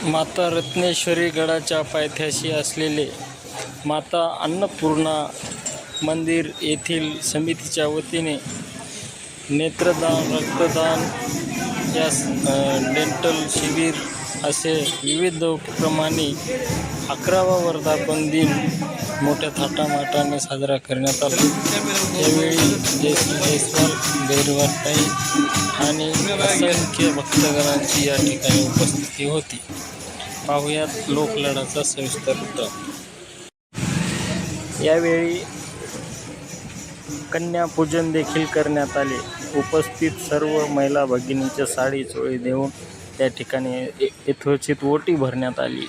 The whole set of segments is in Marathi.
माता रत्नेश्वरी गडाच्या पायथ्याशी असलेले माता अन्नपूर्णा मंदिर येथील समितीच्या वतीने नेत्रदान, रक्तदान, डेंटल शिबिर असे विविध उपक्रमांनी 11वा वर्धापन दिन मोठ्या थाटामाटाने साजरा करण्यात आला। यावेळी जयस्वाल, भैरवाताई आणि असंख्य भक्तगणांची या ठिकाणी उपस्थिती होती। पाहुयात लोकलढाचा सविस्तर वृत्तांत। यावेळी कन्यापूजन देखील करण्यात आले। उपस्थित सर्व महिला भगिनींच्या साडी चोळी देऊन त्या ठिकाणी यथोचित ओटी भरण्यात आली।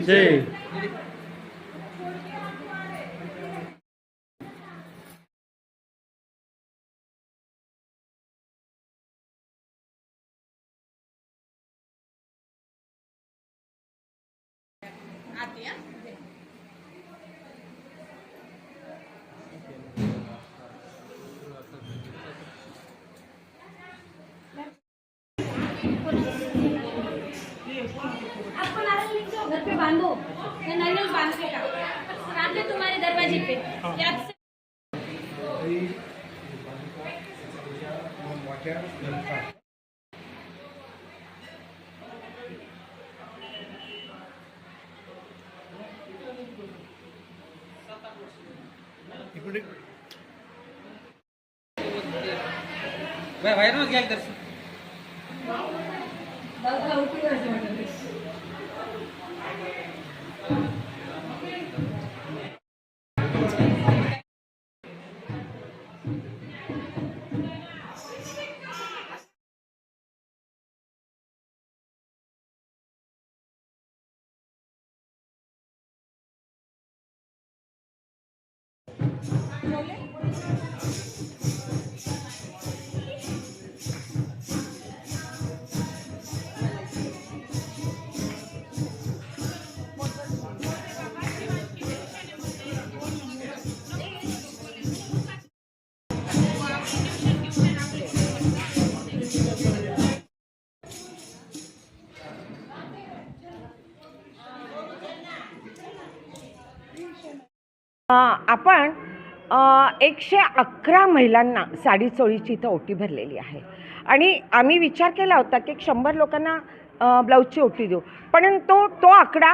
जय घर पे बांधो या नारियल बांध के का सामने तुम्हारे दरवाजे पे बाहेर घ्या दर्शन आपण 111 महिलांना साडी चोळीची इथं ओटी भरलेली आहे आणि आम्ही विचार केला होता की 100 लोकांना ब्लाऊजची ओटी देऊ, परंतु तो आकडा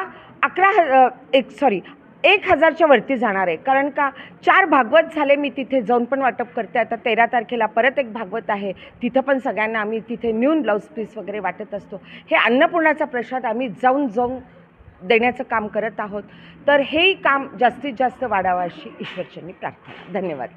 1000च्या वरती जाणार आहे। कारण का 4 भागवत झाले, मी तिथे जाऊन पण वाटप करते। आता 13 तारखेला परत एक भागवत आहे, तिथं पण सगळ्यांना आम्ही तिथे नेऊन ब्लाऊज पीस वगैरे वाटत असतो। हे अन्नपूर्णाचा प्रसाद आम्ही जाऊन देण्याचं काम करत आहोत। तर हेही काम जास्तीत जास्त वाढावं अशी ईश्वरचरणी प्रार्थना। धन्यवाद।